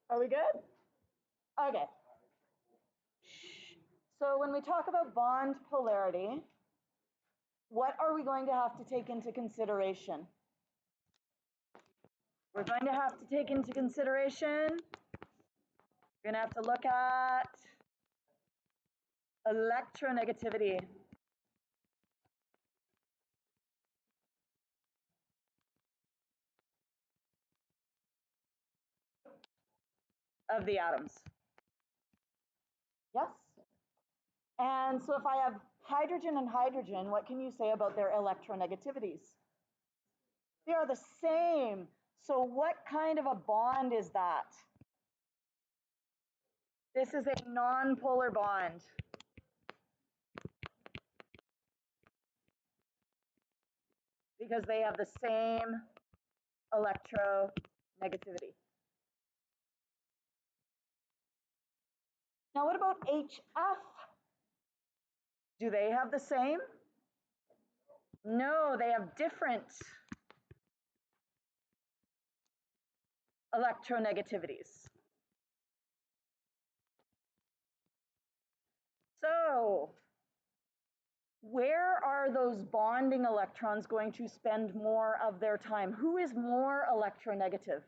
Are we good? Okay. So when we talk about bond polarity, what are we going to have to take into consideration? We're going to have to take into consideration, we're going to have to look at electronegativity. Of the atoms. Yes? And so if I have hydrogen and hydrogen, what can you say about their electronegativities? They are the same. So what kind of a bond is that? This is a non-polar bond. Because they have the same electronegativity. Now what about HF? Do they have the same? No, they have different electronegativities. So where are those bonding electrons going to spend more of their time? Who is more electronegative?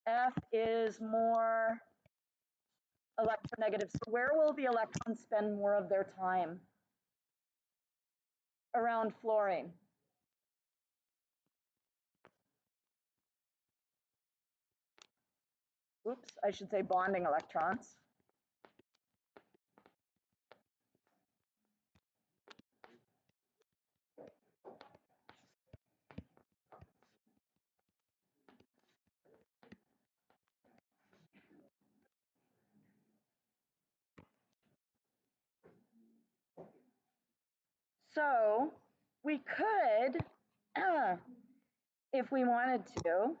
F is more electronegative. So where will the electrons spend more of their time? Around fluorine. Oops, I should say bonding electrons. So we could, if we wanted to,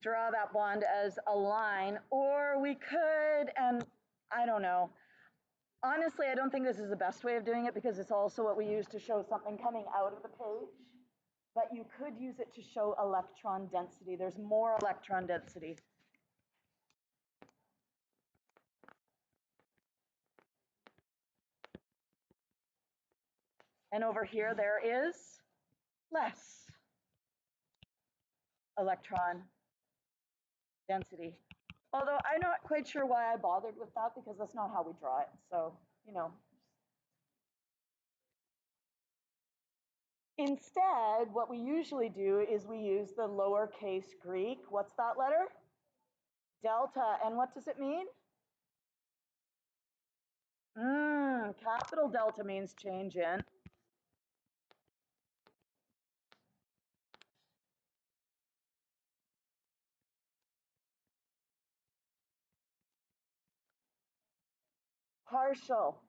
draw that bond as a line, or we could, and I don't know. Honestly, I don't think this is the best way of doing it because it's also what we use to show something coming out of the page. But you could use it to show electron density. There's more electron density. And over here, there is less electron density. Although I'm not quite sure why I bothered with that because that's not how we draw it. So, you know. Instead, what we usually do is we use the lowercase Greek. What's that letter? Delta. And what does it mean? Capital delta means change in. Partial.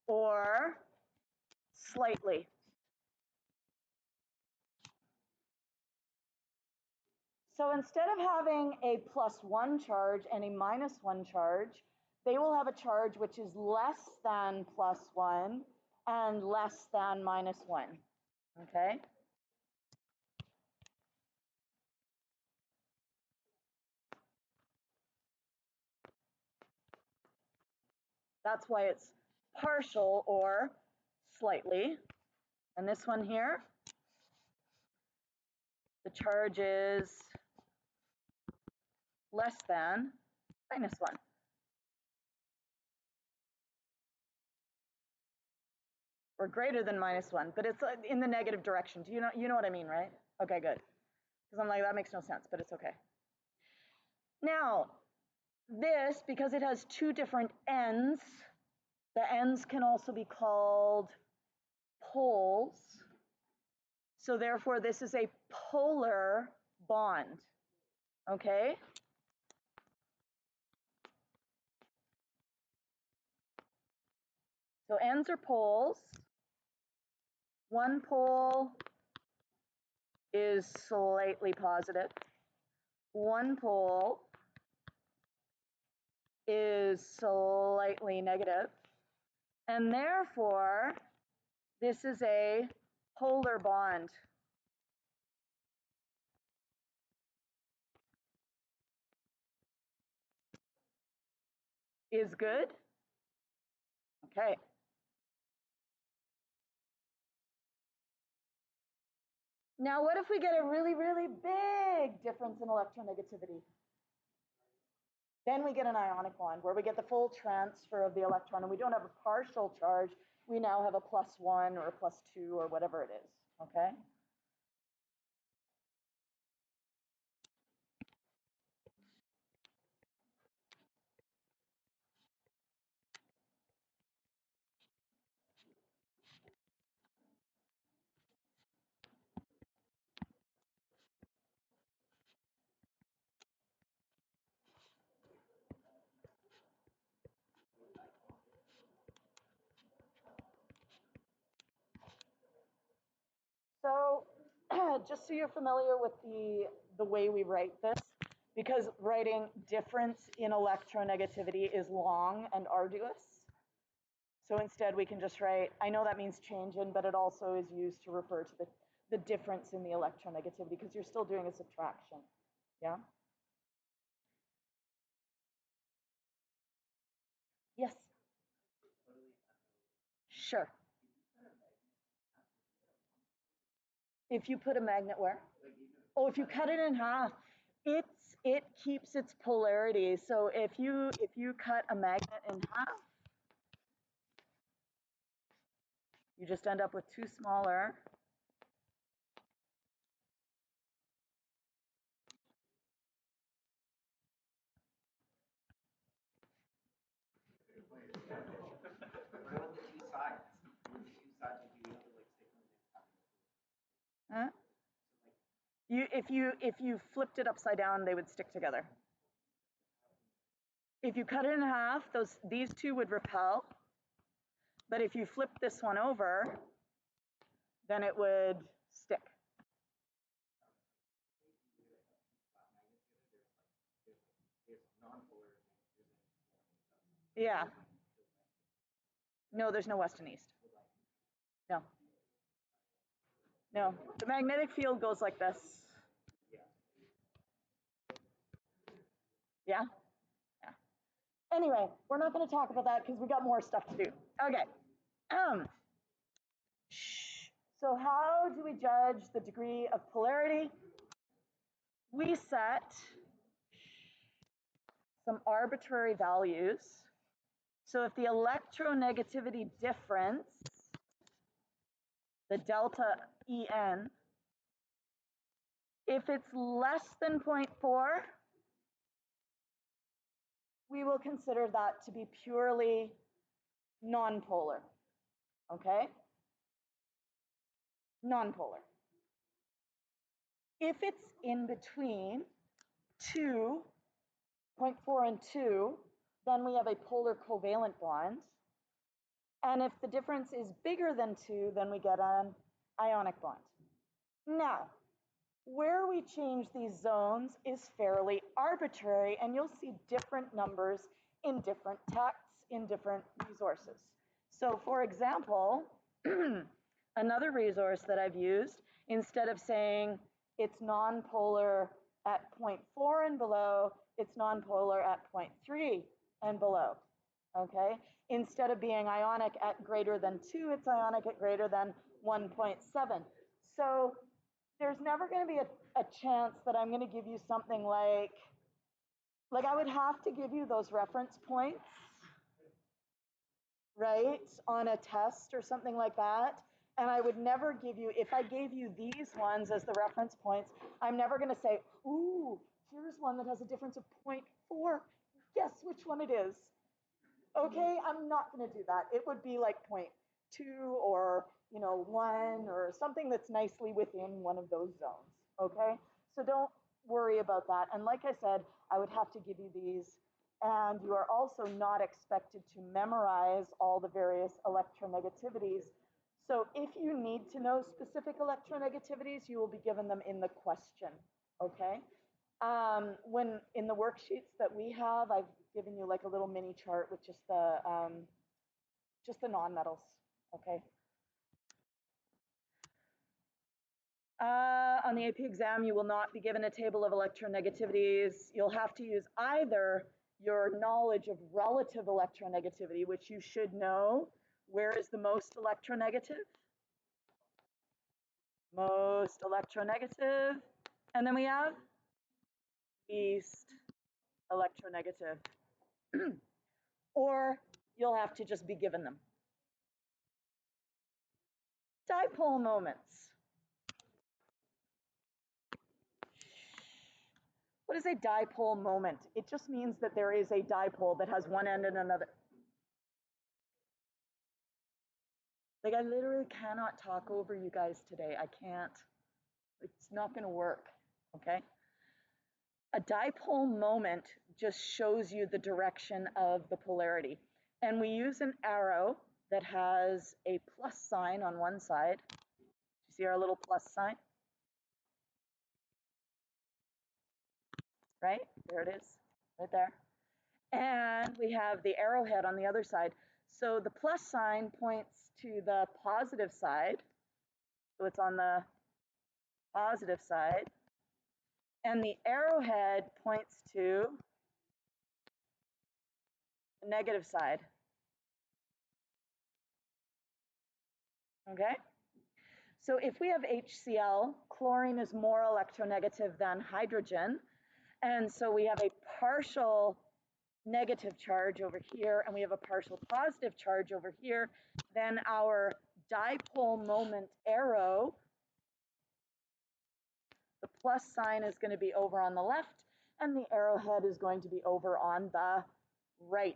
Or slightly. So instead of having a +1 charge and a -1 charge, they will have a charge which is less than +1 and less than -1. Okay? That's why it's partial or slightly. And this one here, the charge is less than -1. Or greater than -1, but it's in the negative direction. Do you know what I mean, right? Okay, good. Because I'm like, that makes no sense, but it's okay. Now, this, because it has two different ends, the ends can also be called poles. So therefore, this is a polar bond. Okay? So ends are poles. One pole is slightly positive. One pole is slightly negative. And therefore, this is a polar bond. is good? Okay. Now, what if we get a really, really big difference in electronegativity? Then we get an ionic bond where we get the full transfer of the electron and we don't have a partial charge. We now have a +1 or a +2 or whatever it is, okay? So just so you're familiar with the way we write this, because writing difference in electronegativity is long and arduous. So instead we can just write, I know that means change in, but it also is used to refer to the difference in the electronegativity because you're still doing a subtraction, yeah? Yes? Sure. If you put a magnet where? Oh, if you cut it in half, it keeps its polarity. So if you cut a magnet in half, you just end up with two smaller. Huh? If you flipped it upside down, they would stick together. If you cut it in half, these two would repel. But if you flip this one over, then it would stick. Yeah. No, there's no west and east. No. No. The magnetic field goes like this. Yeah? Yeah. Anyway, we're not going to talk about that because we got more stuff to do. Okay. So how do we judge the degree of polarity? We set some arbitrary values. So if the electronegativity difference, the delta En, if it's less than 0.4, we will consider that to be purely nonpolar, okay? Nonpolar. If it's in between 0.4 and 2, then we have a polar covalent bond. And if the difference is bigger than 2, then we get an ionic bond. Now, where we change these zones is fairly arbitrary, and you'll see different numbers in different texts, in different resources. So for example, another resource that I've used, instead of saying it's nonpolar at 0.4 and below, it's nonpolar at 0.3 and below, okay? Instead of being ionic at greater than 2, it's ionic at greater than 1.7. So there's never going to be a chance that I'm going to give you something like I would have to give you those reference points, right, on a test or something like that. And I would never give you, if I gave you these ones as the reference points, I'm never going to say, ooh, here's one that has a difference of 0.4. Guess which one it is. Okay, I'm not going to do that. It would be like 0.2 or 1 or something that's nicely within one of those zones. Okay, so don't worry about that. And like I said, I would have to give you these, and you are also not expected to memorize all the various electronegativities. So if you need to know specific electronegativities, you will be given them in the question. Okay. When in the worksheets that we have, I've given you like a little mini chart with just the nonmetals. Okay. On the AP exam, you will not be given a table of electronegativities. You'll have to use either your knowledge of relative electronegativity, which you should know. Where is the most electronegative? Most electronegative. And then we have least electronegative. Or you'll have to just be given them. Dipole moments. What is a dipole moment? It just means that there is a dipole that has one end and another. Like, I literally cannot talk over you guys today. I can't. It's not going to work, okay? A dipole moment just shows you the direction of the polarity. And we use an arrow that has a plus sign on one side. You see our little plus sign? Right? There it is, right there. And we have the arrowhead on the other side. So the plus sign points to the positive side. So it's on the positive side. And the arrowhead points to the negative side. Okay? So if we have HCl, chlorine is more electronegative than hydrogen. And so we have a partial negative charge over here, and we have a partial positive charge over here. Then our dipole moment arrow, the plus sign is going to be over on the left, and the arrowhead is going to be over on the right.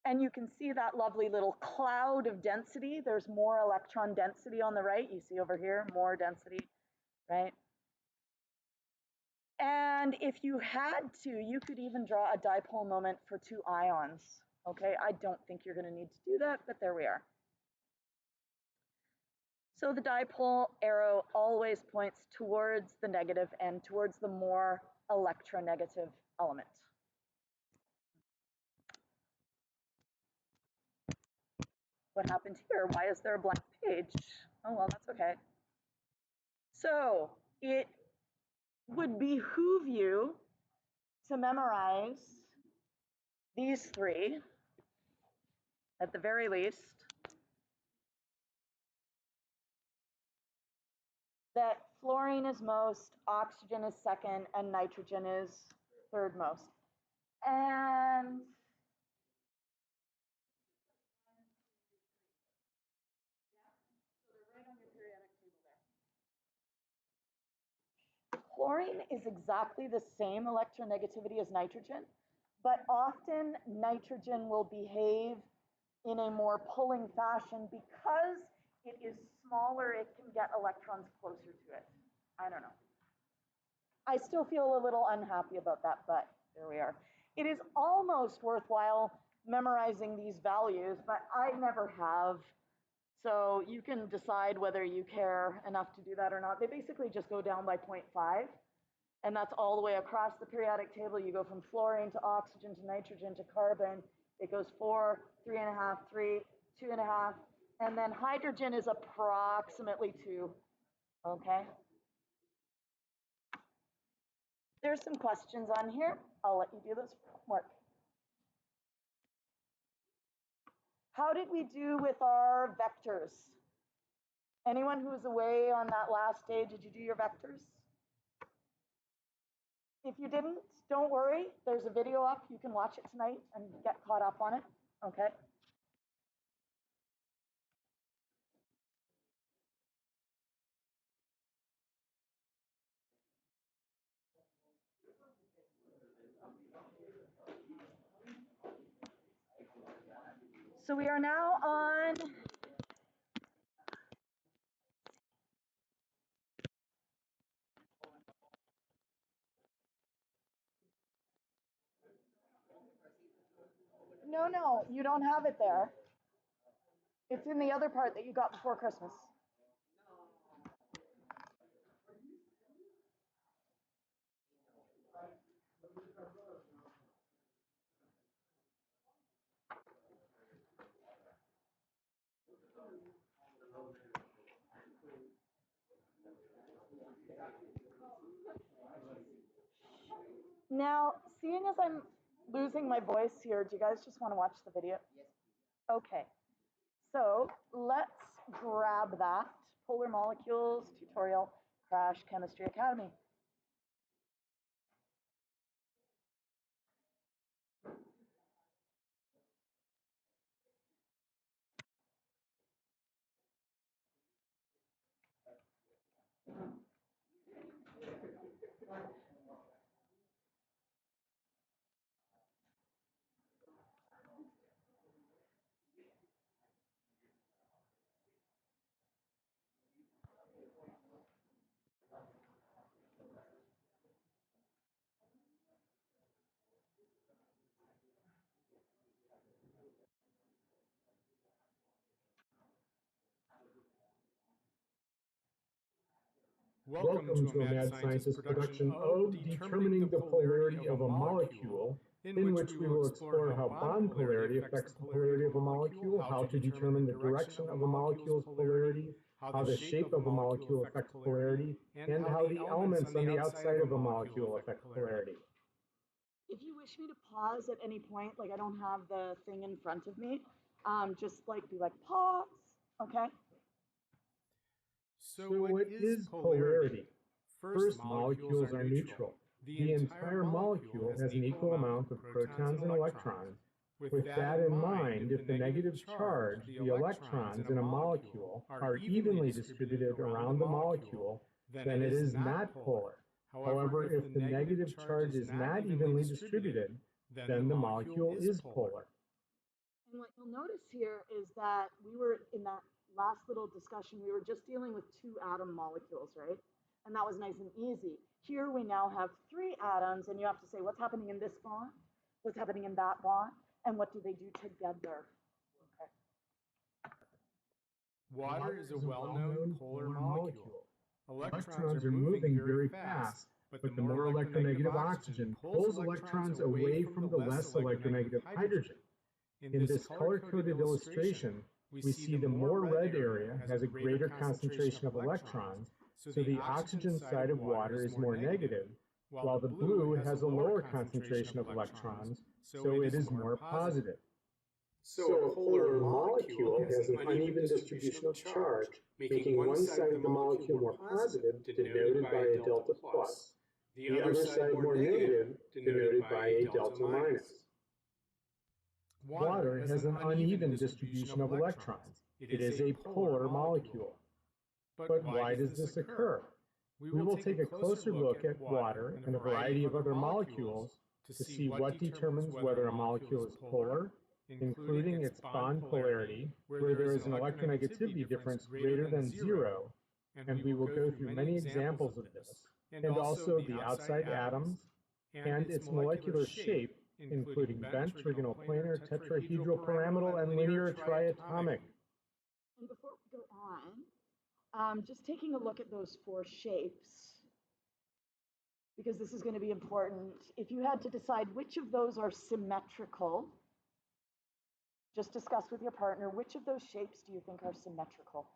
And you can see that lovely little cloud of density. There's more electron density on the right. You see over here, more density, right? And if you had to, you could even draw a dipole moment for two ions. Okay, I don't think you're going to need to do that, but there we are. So the dipole arrow always points towards the negative and towards the more electronegative element. What happened here? Why is there a blank page? Oh, well, that's okay. So it would behoove you to memorize these three, at the very least, that fluorine is most, oxygen is second, and nitrogen is third most. And chlorine is exactly the same electronegativity as nitrogen, but often nitrogen will behave in a more pulling fashion because it is smaller, it can get electrons closer to it. I don't know. I still feel a little unhappy about that, but there we are. It is almost worthwhile memorizing these values, but I never have. So you can decide whether you care enough to do that or not. They basically just go down by 0.5. And that's all the way across the periodic table. You go from fluorine to oxygen to nitrogen to carbon. It goes 4, 3.5, 3, 2.5. And then hydrogen is approximately 2. Okay. There's some questions on here. I'll let you do this homework. How did we do with our vectors? Anyone who was away on that last day, did you do your vectors? If you didn't, don't worry. There's a video up. You can watch it tonight and get caught up on it. Okay. So we are now on no, you don't have it there. It's in the other part that you got before Christmas. Now, seeing as I'm losing my voice here, do you guys just want to watch the video? Okay. So let's grab that. Polar Molecules Tutorial Crash Chemistry Academy. Welcome to a Mad Scientist production of Determining the Polarity of a Molecule, in which we will explore how bond polarity affects the polarity of a molecule, how to determine the direction of a molecule's polarity, how the shape of a molecule affects polarity, and how the elements on the outside of a molecule affect polarity. If you wish me to pause at any point, like I don't have the thing in front of me, just like be like pause, okay? So what is polarity? First, molecules are neutral. The entire molecule has an equal amount of protons and electrons. With that in mind, if the negative charge, the electrons in a molecule, are evenly distributed around the molecule, then it is not polar. However, if the negative charge is not evenly distributed, then the molecule is polar. And what you'll notice here is that we were in that last little discussion, we were just dealing with 2 atom molecules, right? And that was nice and easy. Here we now have 3 atoms, and you have to say what's happening in this bond, what's happening in that bond, and what do they do together. Okay. Water is a well-known polar molecule. Electrons are moving very fast, but the more electronegative oxygen pulls electrons away from the less electronegative hydrogen. In this color-coded illustration, we see the more red area has a greater concentration of electrons, so the oxygen side of water is more negative, while the blue has a lower concentration of electrons, so it is more positive. So a polar molecule has an uneven distribution of charge, making one side of the molecule more positive, denoted by a delta plus, the other side more negative, denoted by a delta minus. Water has an uneven distribution of electrons. It is a polar molecule. But why does this occur? We will take a closer look at water and a variety of other molecules to see what determines whether a molecule is polar, including its bond polarity, where there is an electronegativity difference greater than 0, and we will go through many examples of this, and also the outside atoms and its molecular shape, including bent, trigonal, planar, tetrahedral, pyramidal, and linear triatomic. And before we go on, just taking a look at those 4 shapes, because this is going to be important. If you had to decide which of those are symmetrical, just discuss with your partner, which of those shapes do you think are symmetrical?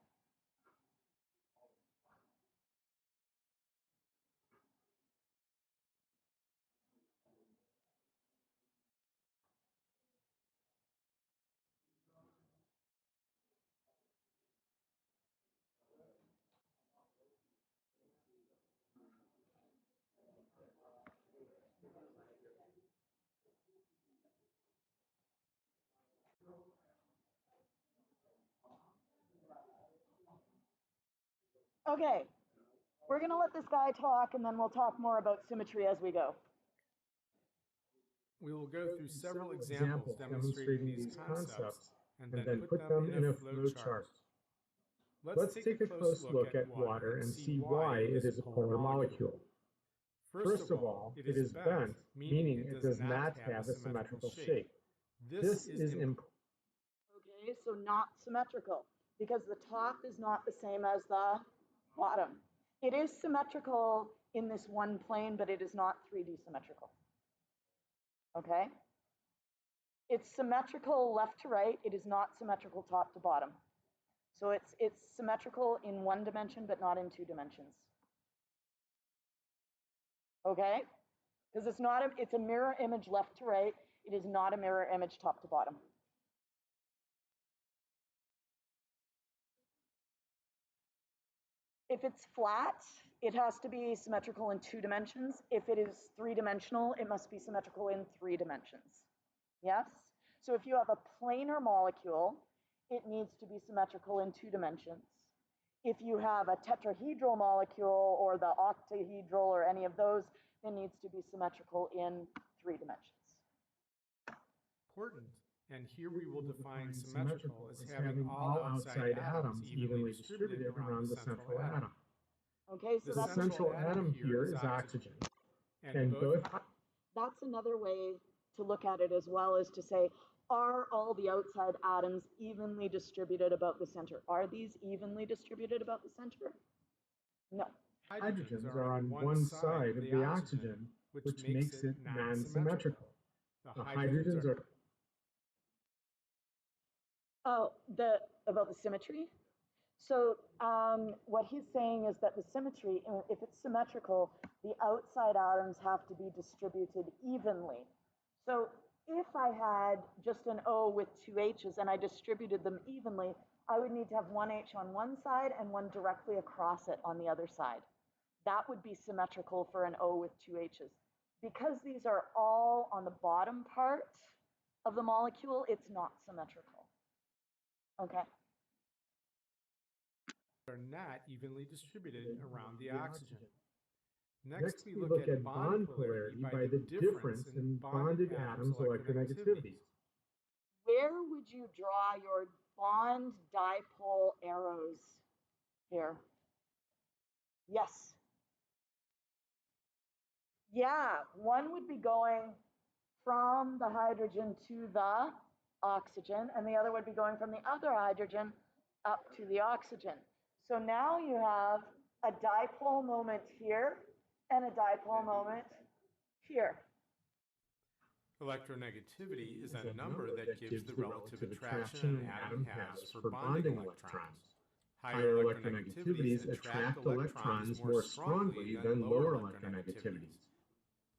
Okay, we're going to let this guy talk, and then we'll talk more about symmetry as we go. We will go through several examples demonstrating these concepts and then put them in a flow chart. Let's take a close look at water and see why it is a polar molecule. First of all, it is bent, meaning it does not have a symmetrical shape. This is important. Okay, so not symmetrical, because the top is not the same as the bottom. It is symmetrical in this one plane, but it is not 3D symmetrical. Okay? It's symmetrical left to right. It is not symmetrical top to bottom. So it's symmetrical in 1 dimension, but not in 2 dimensions. Okay? because it's a mirror image left to right. It is not a mirror image top to bottom. If it's flat, it has to be symmetrical in 2 dimensions. If it is 3-dimensional, it must be symmetrical in 3 dimensions. Yes? So if you have a planar molecule, it needs to be symmetrical in 2 dimensions. If you have a tetrahedral molecule or the octahedral or any of those, it needs to be symmetrical in 3 dimensions. Important. And here we will define symmetrical as having all outside atoms evenly distributed around the central atom. Okay, so the central atom here is oxygen. And both. That's another way to look at it as well, is to say, are all the outside atoms evenly distributed about the center? Are these evenly distributed about the center? No. Hydrogens are on one side of the oxygen, which makes it non-symmetrical. The hydrogens are. Oh, about the symmetry? So what he's saying is that the symmetry, if it's symmetrical, the outside atoms have to be distributed evenly. So if I had just an O with 2 H's and I distributed them evenly, I would need to have 1 H on one side and one directly across it on the other side. That would be symmetrical for an O with 2 H's. Because these are all on the bottom part of the molecule, it's not symmetrical. Okay. Are not evenly distributed around the oxygen. Next, we look at bond polarity by the difference in bonded atoms' electronegativities. Where would you draw your bond dipole arrows here? Yes. Yeah, one would be going from the hydrogen to the oxygen, and the other would be going from the other hydrogen up to the oxygen. So now you have a dipole moment here and a dipole moment here. Electronegativity is a number that gives the relative attraction an atom has for bonding electrons. Higher electronegativities attract electrons more strongly than lower electronegativities.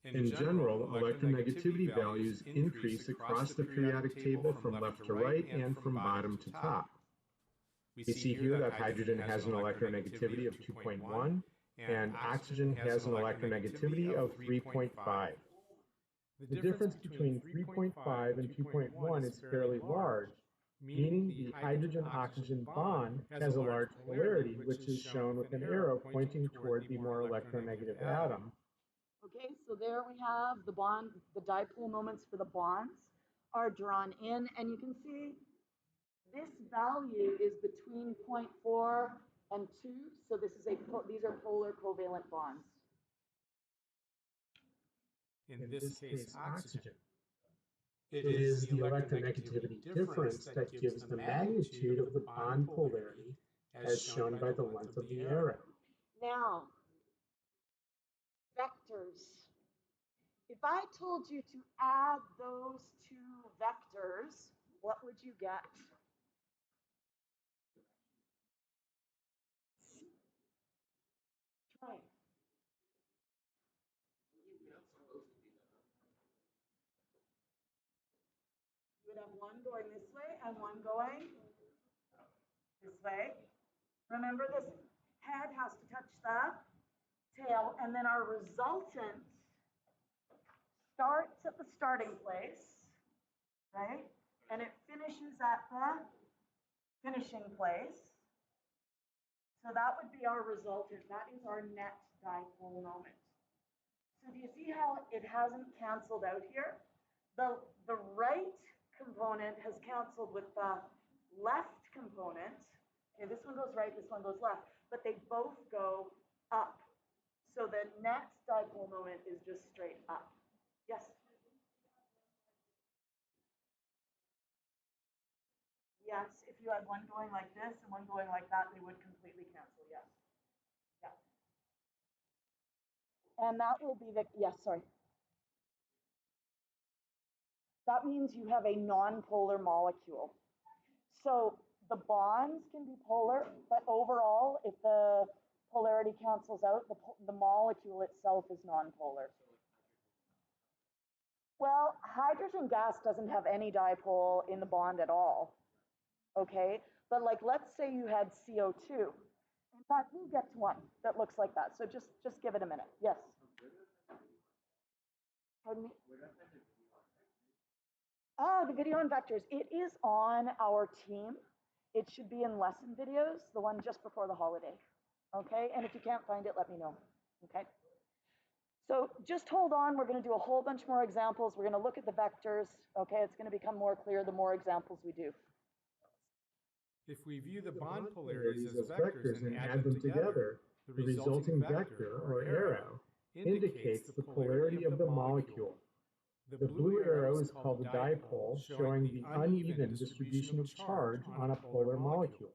In general, electronegativity values increase across the periodic table from left to right and from bottom to top. We see here that hydrogen has an electronegativity of 2.1 and oxygen has an electronegativity of 3.5. The difference between 3.5 and 2.1 is fairly large, meaning the hydrogen-oxygen bond has a large polarity, which is shown with an arrow pointing toward the more electronegative atom. Okay, so there we have the bond, the dipole moments for the bonds are drawn in, and you can see this value is between 0.4 and 2, so these are polar covalent bonds. In this case, oxygen. It is the electronegativity difference that gives the magnitude of the bond polarity as shown by the length of the arrow. Now, vectors. If I told you to add those two vectors, what would you get? Try. You would have one going this way and one going this way. Remember, this head has to touch the tail, and then our resultant starts at the starting place, right? And it finishes at the finishing place. So that would be our resultant. That is our net dipole moment. So do you see how it hasn't canceled out here? The right component has canceled with the left component. Okay, this one goes right, this one goes left, but they both go up. So the net dipole moment is just straight up. Yes? Yes, if you had one going like this and one going like that, they would completely cancel, yes. Yeah. And that will be the, yes, sorry. That means you have a non-polar molecule. So the bonds can be polar, but overall, if the polarity cancels out, the molecule itself is non-polar. Well, hydrogen gas doesn't have any dipole in the bond at all, okay? But like, let's say you had CO2. In fact, we'll get to one that looks like that. So just give it a minute. Yes. Pardon me? The video and vectors. It is on our team. It should be in lesson videos, the one just before the holiday. Okay, and if you can't find it, let me know. Okay. So just hold on. We're going to do a whole bunch more examples. We're going to look at the vectors. Okay, it's going to become more clear the more examples we do. If we view the bond polarities as vectors and add them together, the resulting vector, or arrow, indicates the polarity of the molecule. The blue arrow is called the dipole, showing the uneven distribution of charge on a polar molecule.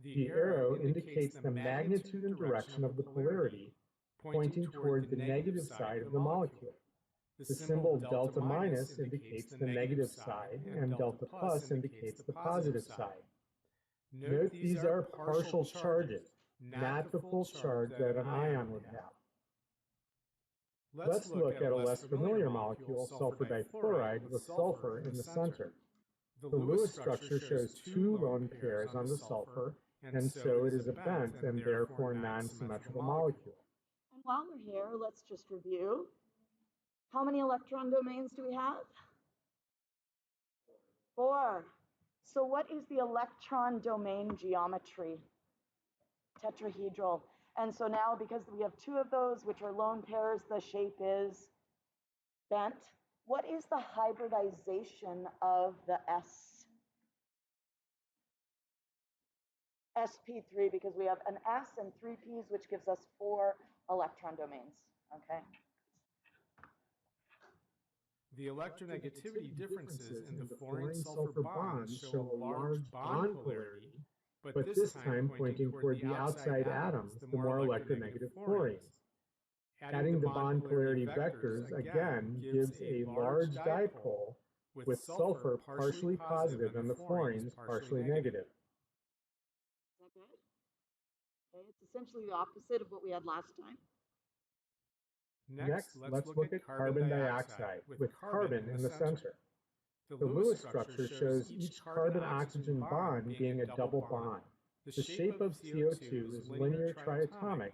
The arrow indicates the magnitude and direction of the polarity, pointing toward the negative side of the molecule. The symbol delta minus indicates the negative side, and delta plus indicates the positive side. Note these are partial charges, not the full charge that an ion would have. Let's look at a less familiar molecule, sulfur difluoride, with sulfur in the center. The Lewis structure shows two lone pairs on the sulfur, and so it is a bent and therefore non-symmetrical molecule. And while we're here, let's just review. How many electron domains do we have? 4. So what is the electron domain geometry? Tetrahedral. And so now, because we have 2 of those, which are lone pairs, the shape is bent. What is the hybridization of the sp3, because we have an s and 3 p's, which gives us 4 electron domains. Okay. The electronegativity differences in the fluorine-sulfur bonds show a large bond polarity, but this time pointing toward the outside atoms, the more electronegative fluorines. Adding the bond polarity vectors again gives a large dipole, with sulfur partially positive and the fluorines partially negative. Is that good? Okay, it's essentially the opposite of what we had last time. Next, let's look at carbon dioxide, with carbon in the center. The Lewis structure shows each carbon-oxygen bond being a double bond. The shape of CO2 is linear triatomic.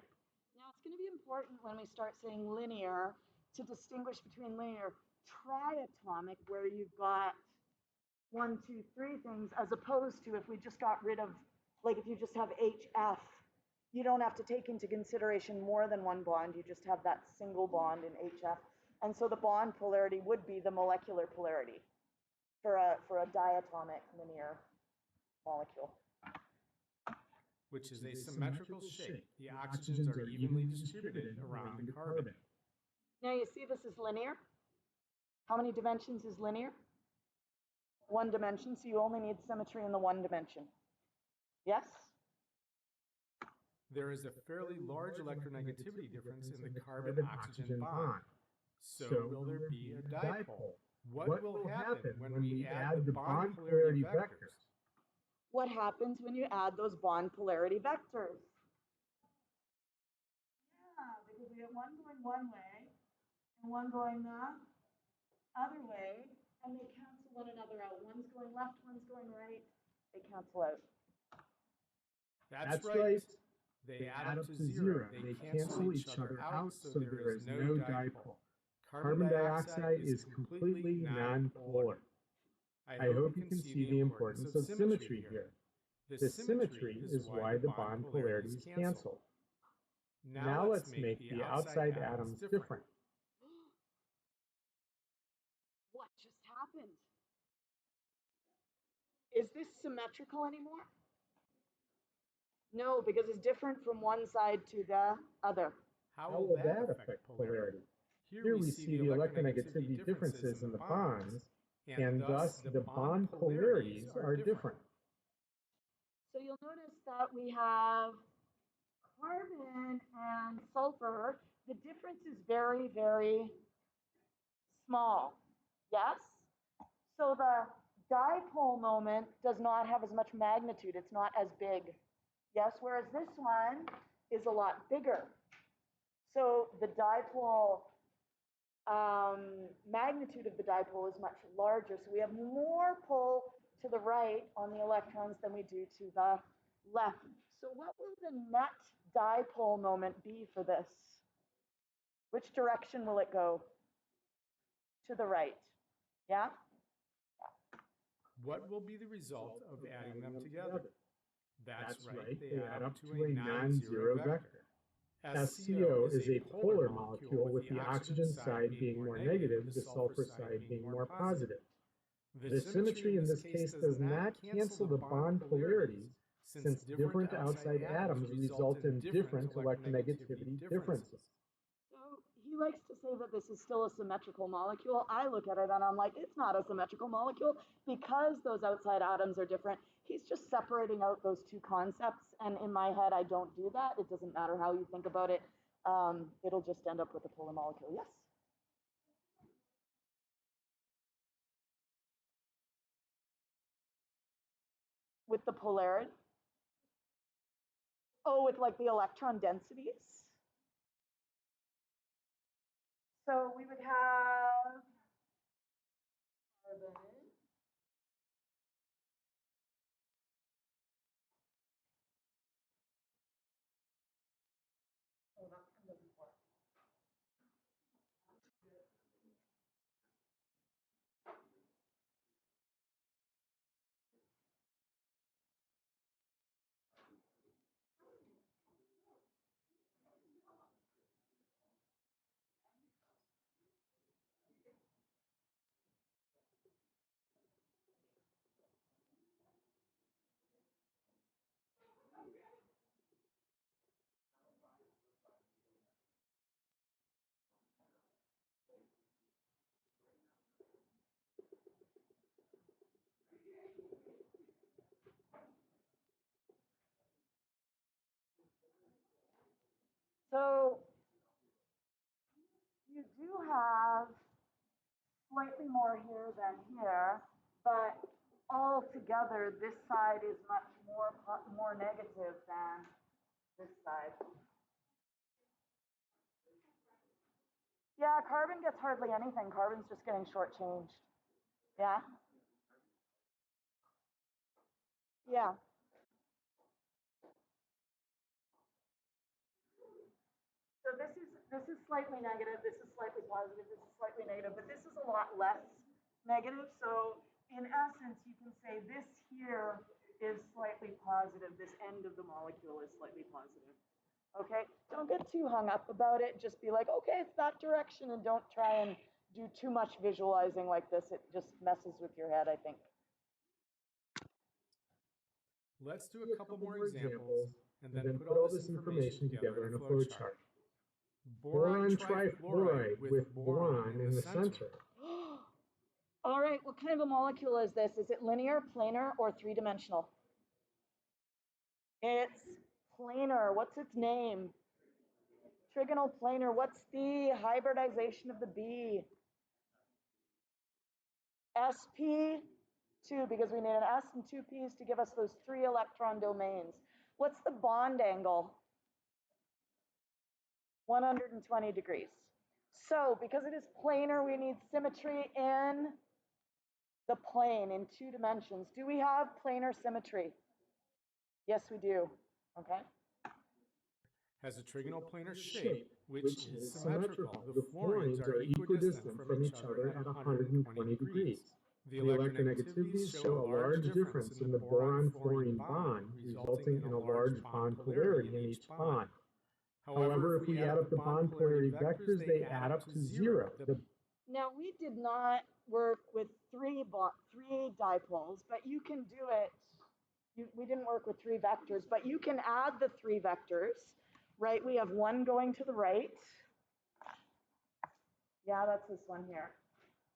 Now, it's going to be important when we start saying linear to distinguish between linear triatomic, where you've got 1, 2, 3 things, as opposed to if we just got rid of, like if you just have HF, you don't have to take into consideration more than one bond, you just have that single bond in HF. And so the bond polarity would be the molecular polarity for a diatomic linear molecule. Which is a symmetrical shape. The oxygens are evenly distributed around the carbon. Now you see this is linear. How many dimensions is linear? 1 dimension, so you only need symmetry in the 1 dimension. Yes? There is a fairly large electronegativity difference in the carbon-oxygen bond. So will there be a dipole? What will happen when we add the bond polarity vectors? What happens when you add those bond polarity vectors? Yeah, because we have one going one way and one going the other way, and they cancel one another out. One's going left, one's going right. They cancel out. That's right. They add up to 0. They cancel each other out, so there is no dipole. Carbon dioxide is completely nonpolar. I hope you can see the importance of symmetry here. The symmetry is why the bond polarities cancel. Now let's make the outside atoms different. What just happened? Is this symmetrical anymore? No, because it's different from one side to the other. How will that affect polarity? Here we see the electronegativity differences in the bonds, and thus the bond polarities are different. So you'll notice that we have carbon and sulfur. The difference is very, very small. Yes? So the dipole moment does not have as much magnitude. It's not as big. Yes? Whereas this one is a lot bigger. So the dipole magnitude of the dipole is much larger. So we have more pull to the right on the electrons than we do to the left. So what will the net dipole moment be for this? Which direction will it go? To the right. Yeah? What will be the result of adding them together? That's right, they add up to a non-zero vector. SCO is a polar molecule with the oxygen side being more negative, the sulfur side being more positive. The symmetry in this case does not cancel the bond polarities, since different outside atoms result in different electronegativity differences. So he likes to say that this is still a symmetrical molecule. I look at it and I'm like, it's not a symmetrical molecule because those outside atoms are different. He's just separating out those two concepts. And in my head, I don't do that. It doesn't matter how you think about it. It'll just end up with a polar molecule. Yes? With the polarity? Oh, with like the electron densities? So we would have carbon. Oh, that's kind of important. So you do have slightly more here than here, but altogether this side is much more negative than this side. Yeah, carbon gets hardly anything. Carbon's just getting shortchanged. Yeah? Yeah. So this is slightly negative, this is slightly positive, this is slightly negative, but this is a lot less negative. So in essence, you can say this here is slightly positive. This end of the molecule is slightly positive. Okay, don't get too hung up about it. Just be like, okay, it's that direction, and don't try and do too much visualizing like this. It just messes with your head, I think. Let's do a couple more examples and then put all this information together in a flow chart. Boron trifluoride with boron in the center. All right, what kind of a molecule is this? Is it linear, planar, or three-dimensional? It's planar. What's its name? Trigonal planar. What's the hybridization of the B? sp2, because we need an s and two p's to give us those 3 electron domains. What's the bond angle? 120 degrees. So because it is planar, we need symmetry in the plane in 2 dimensions. Do we have planar symmetry? Yes, we do. Okay. Has a trigonal planar shape, which is symmetrical. The fluorines are equidistant from each other at 120 degrees. The electronegativities show a large difference in the boron-fluorine bond, resulting in a large bond polarity in each bond. However, if we add up the bond polarity vectors, they add up to 0. Now, we did not work with three dipoles, but you can do it. We didn't work with 3 vectors, but you can add the 3 vectors, right? We have one going to the right. Yeah, that's this one here.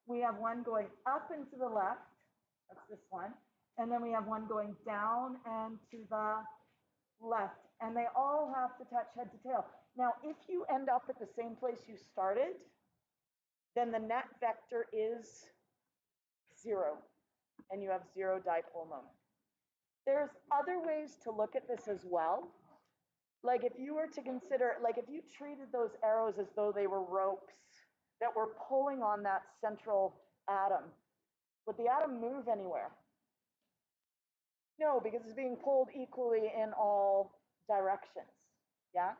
We have one going up and to the left. That's this one. And then we have one going down and to the left. And they all have to touch head to tail. Now, if you end up at the same place you started, then the net vector is 0, and you have 0 dipole moment. There's other ways to look at this as well. Like if you were to consider, like if you treated those arrows as though they were ropes that we're pulling on that central atom. Would the atom move anywhere? No, because it's being pulled equally in all directions. Yeah?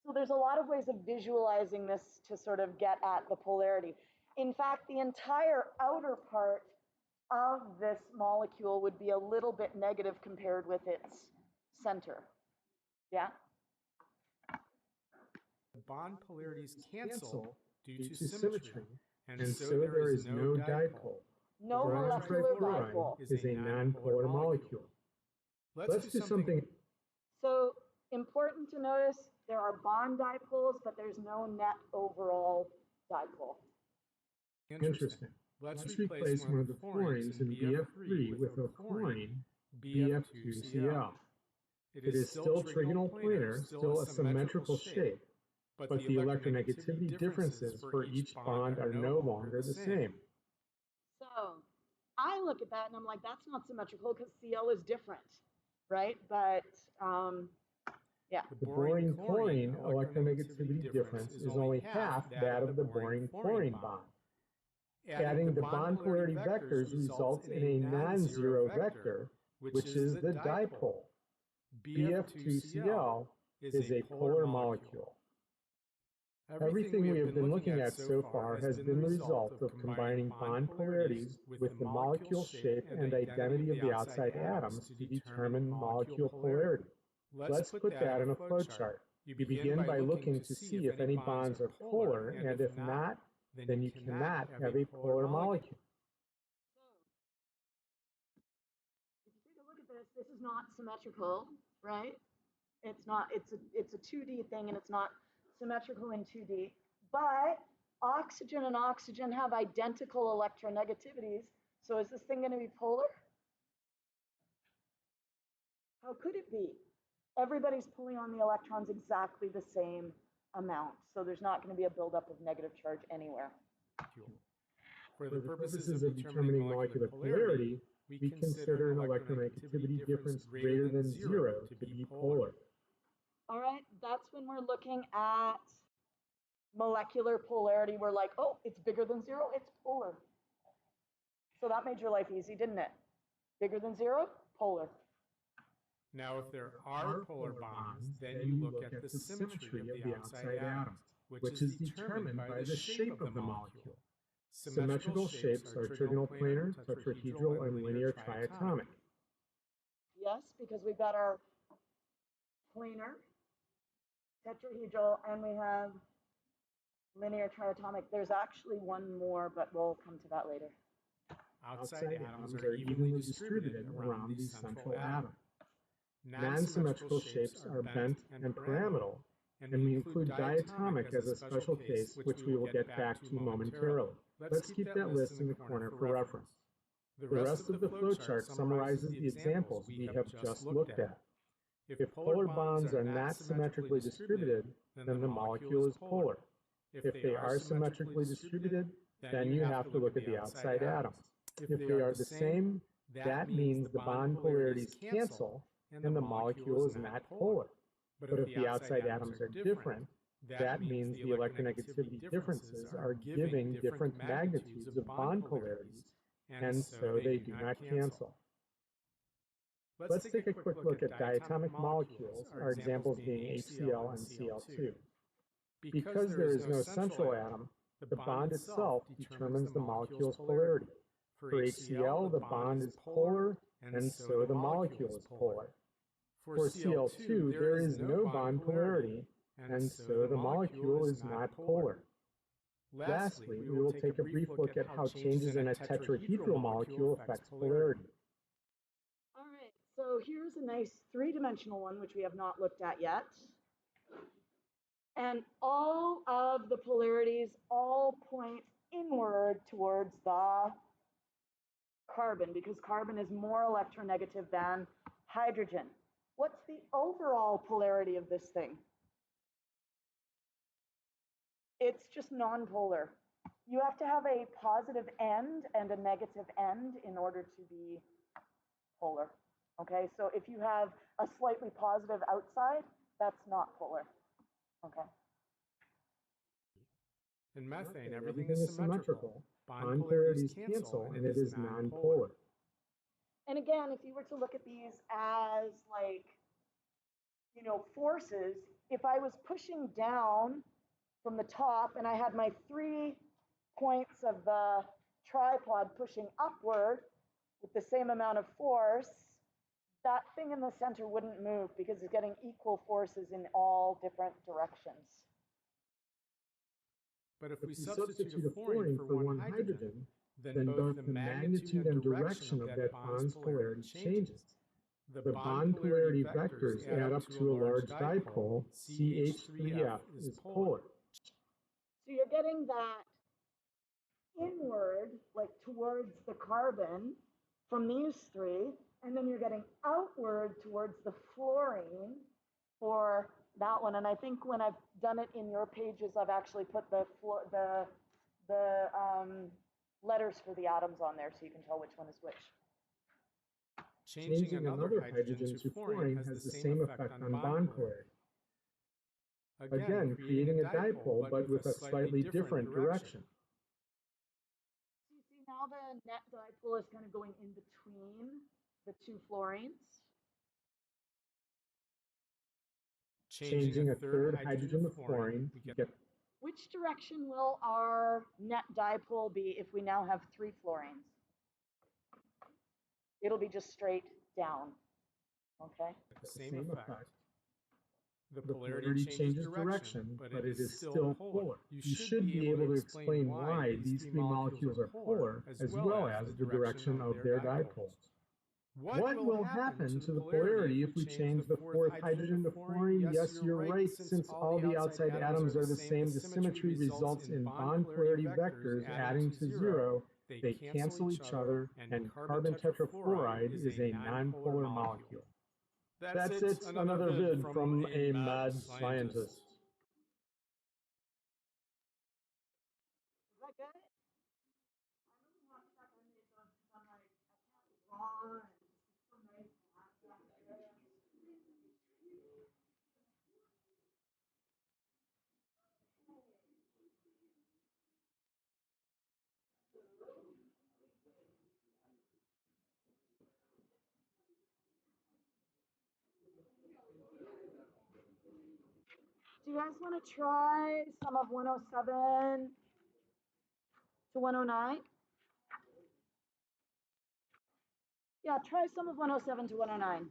So there's a lot of ways of visualizing this to sort of get at the polarity. In fact, the entire outer part of this molecule would be a little bit negative compared with its center. Yeah? The bond polarities cancel due to symmetry, and so there is no dipole. No molecular dipole. Is a nonpolar molecule. Let's do something. So important to notice, there are bond dipoles, but there's no net overall dipole. Interesting. Let's replace one of the fluorines in BF3 with a fluorine, BF2Cl. It is still trigonal planar, still a symmetrical shape, but the electronegativity differences for each bond are no longer the same. So I look at that and I'm like, that's not symmetrical because Cl is different, right? But yeah. The boron chlorine electronegativity difference is only half that of the boron chlorine bond. Adding the bond polarity vectors results in a non-zero vector, which is the dipole. BF2Cl is a polar molecule. Everything we have been looking at so far has been the result of combining bond polarities with the molecule shape and identity of the outside atoms to determine molecule polarity. Let's put that in a flowchart. You begin by looking to see if any bonds are polar, and if not, then you cannot have a polar molecule. If you take a look at this, this is not symmetrical, right? It's not, it's a 2D thing and it's not symmetrical in 2D, but oxygen and oxygen have identical electronegativities. So is this thing going to be polar? How could it be? Everybody's pulling on the electrons exactly the same amount. So there's not going to be a buildup of negative charge anywhere. For the purposes of determining molecular polarity, we consider an electronegativity difference greater than 0 to be polar. All right, that's when we're looking at molecular polarity. We're like, oh, it's bigger than 0, it's polar. So that made your life easy, didn't it? Bigger than 0, polar. Now, if there are polar bonds, then you look at the symmetry of the outside atoms, which is determined by the shape of the molecule. Symmetrical shapes are trigonal planar, tetrahedral, and linear triatomic. Yes, because we've got our planar, tetrahedral, and we have linear triatomic. There's actually one more, but we'll come to that later. Outside atoms are evenly distributed around the central atom. Non-symmetrical shapes are bent and pyramidal, and we include diatomic as a special case, which we will get back to momentarily. Let's keep that list in the corner for reference. The rest of the flowchart summarizes the examples we have just looked at. If polar bonds are not symmetrically distributed, then the molecule is polar. If they are symmetrically distributed, then you have to look at the outside atoms. If they are the same, that means the bond polarities cancel and the molecule is not polar. But if the outside atoms are different, that means the electronegativity differences are giving different magnitudes of bond polarities, and so they do not cancel. Let's take a quick look at diatomic molecules, our examples being HCl and Cl2. Because there is no central atom, the bond itself determines the molecule's polarity. For HCl, the bond is polar, and so the molecule is polar. For Cl2, there is no bond polarity, and so the molecule is not polar. Lastly, we will take a brief look at how changes in a tetrahedral molecule affect polarity. All right, so here's a nice three-dimensional one, which we have not looked at yet. And all of the polarities all point inward towards the carbon, because carbon is more electronegative than hydrogen. What's the overall polarity of this thing? It's just nonpolar. You have to have a positive end and a negative end in order to be polar. Okay, so if you have a slightly positive outside, that's not polar. Okay. In methane, everything is symmetrical. Bond polarities cancel, and it is nonpolar. And again, if you were to look at these as like, you know, forces, if I was pushing down from the top and I had my 3 points of the tripod pushing upward with the same amount of force, that thing in the center wouldn't move because it's getting equal forces in all different directions. But if we substitute a fluorine for one hydrogen, then both the magnitude and direction of that bond's polarity changes. The bond polarity vectors add up to a large dipole. CH3F is polar. So you're getting that inward, like towards the carbon from these 3, and then you're getting outward towards the fluorine for that one. And I think when I've done it in your pages, I've actually put the letters for the atoms on there so you can tell which one is which. Changing another hydrogen to fluorine has the same effect on bond polarity. Again, creating a dipole, but with a slightly different direction. So you see now the net dipole is kind of going in between the 2 fluorines. Changing a third hydrogen with fluorine, we get. Which direction will our net dipole be if we now have 3 fluorines? It'll be just straight down, okay? The same effect. The polarity changes direction, but it is still polar. You should be able to explain why these 3 molecules are polar, as well as the direction of their dipoles. What will happen to the polarity if we change the 4th hydrogen to fluorine? Yes, you're right. Since all the outside atoms are the same, the symmetry results in bond polarity vectors adding to 0. They cancel each other, and carbon tetrafluoride is a nonpolar molecule. That's it, another vid from a mad scientist. Is that good? I know how stuff I made those because I'm like, I can't draw and it's so nice to have stuff there. Do you guys want to try some of 107 to 109? Yeah, try some of 107 to 109.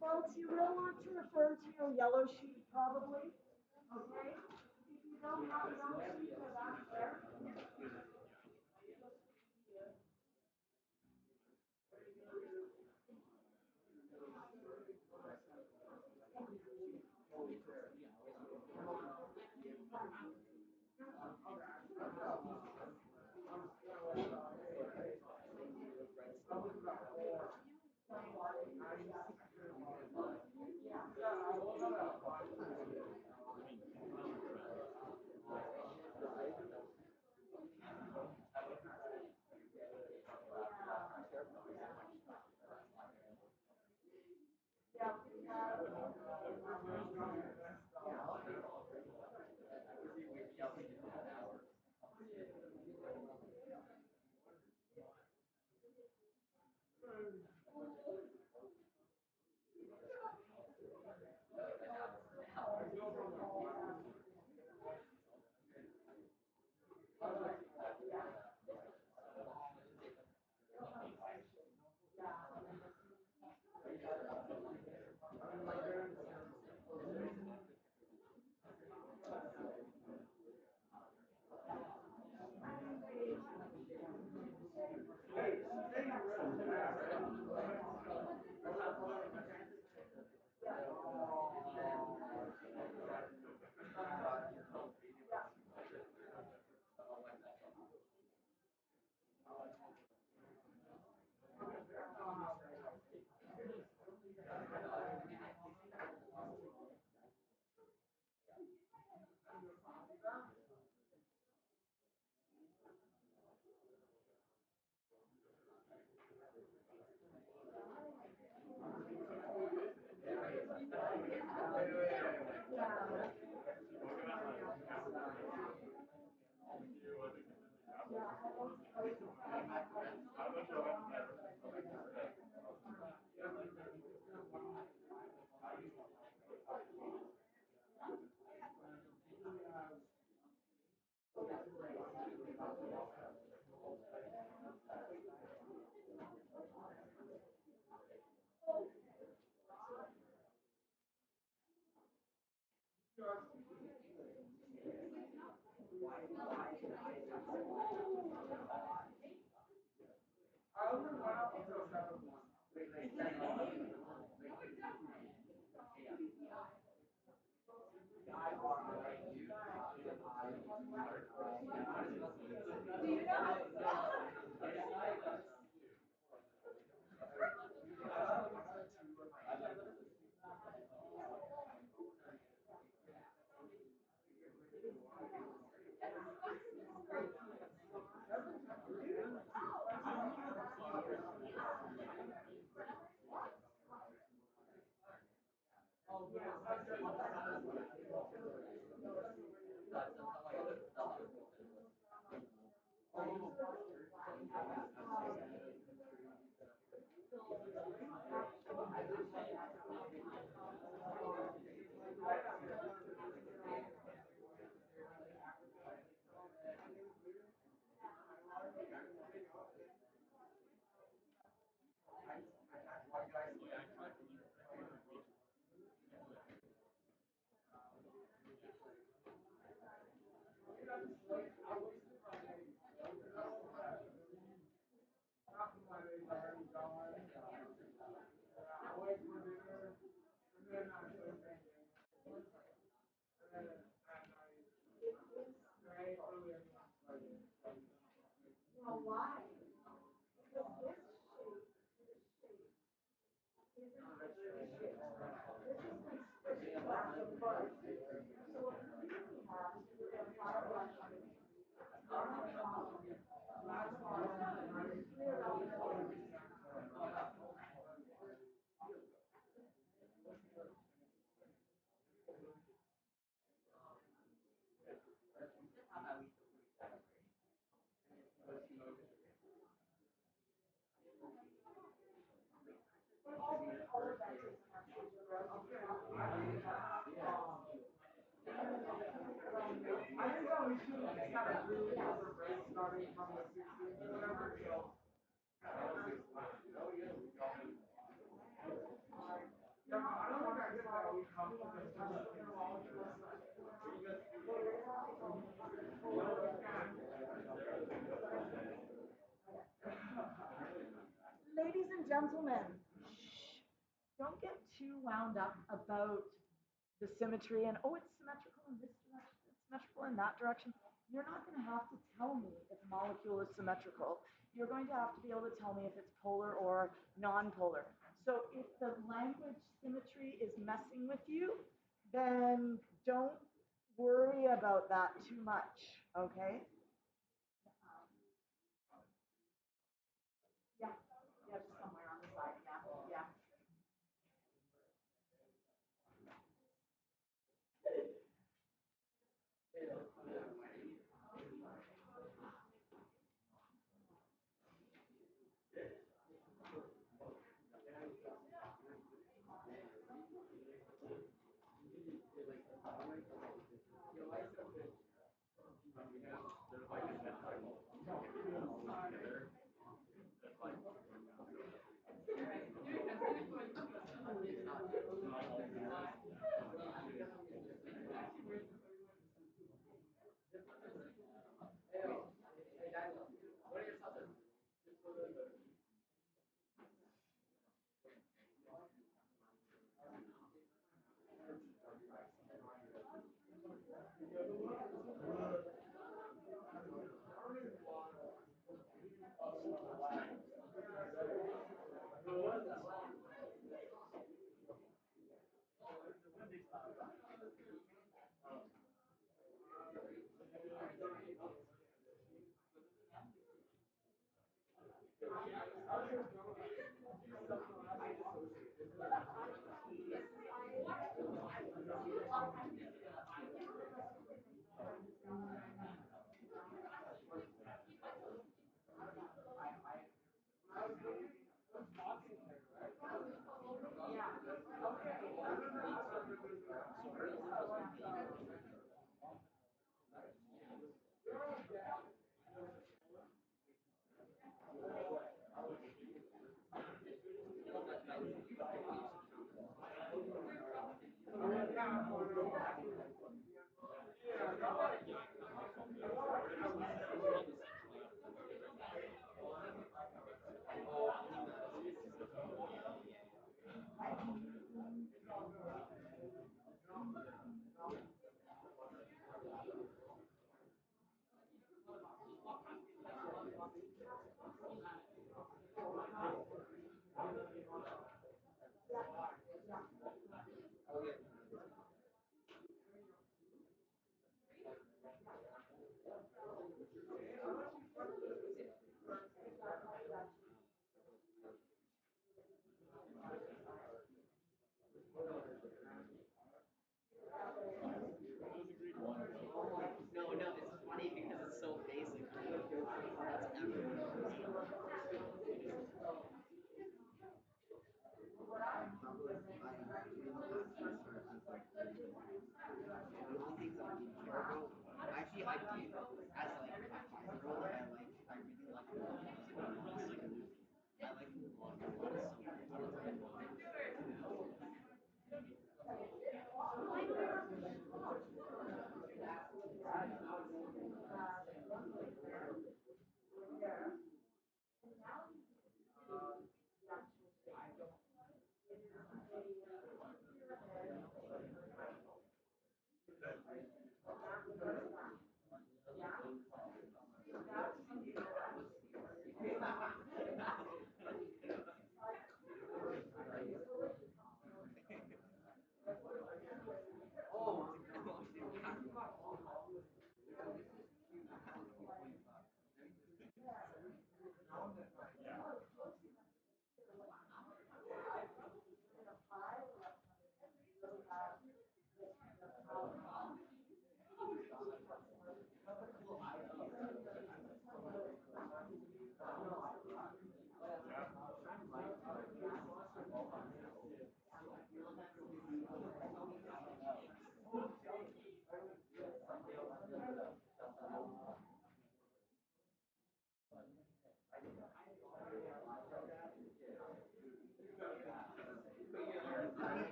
Folks, you will want to refer to your yellow sheet probably, okay? If you don't have a yellow sheet, go back there. Ladies and gentlemen, don't get too wound up about the symmetry and oh, it's symmetrical in this direction, it's symmetrical in that direction. You're not going to have to tell me if a molecule is symmetrical. You're going to have to be able to tell me if it's polar or non-polar. So if the language symmetry is messing with you, then don't worry about that too much, okay? Yeah, yeah, just somewhere on the side, yeah, yeah.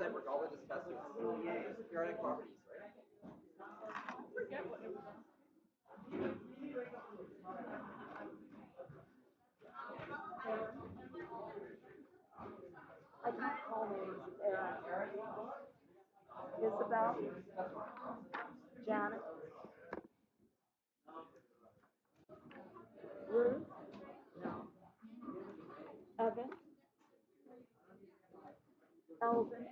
Said we're going to discuss periodic properties, right? I can't call names. Aaron, Isabel, Janet, Ruth, Evan, Elvin,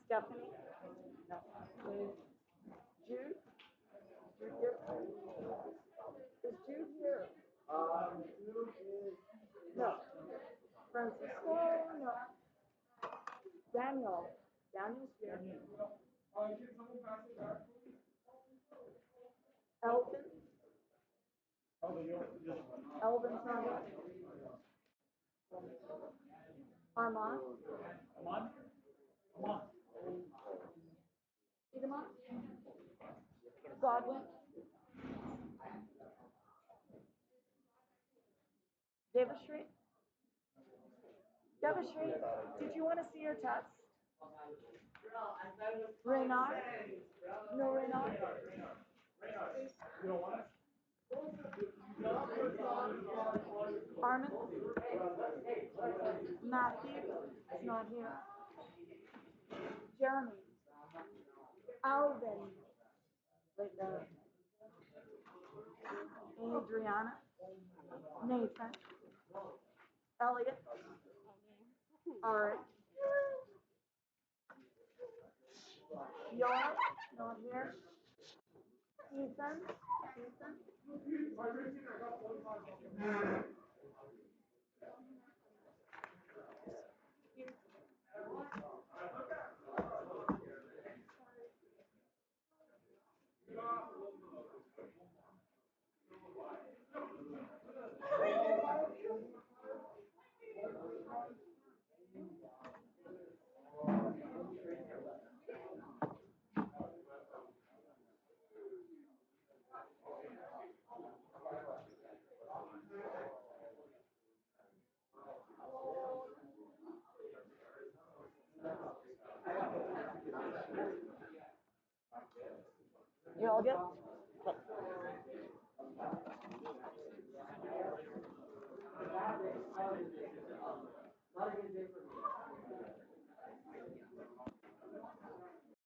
Stephanie, Jude. Jude here? Is Jude here? No. Francisco, no. Daniel. Daniel's here. Elvin. Elvin's not here. Armand. Idamon. Godwin. Devashri. Devashri, did you want to see your test? Reynard? No, Reynard? Armin? Matthew is not here. Jeremy? Alvin? Right there. Adriana? Nathan? Elliot? Alright. Yoa? Not here. Ethan? Ethan? You all good?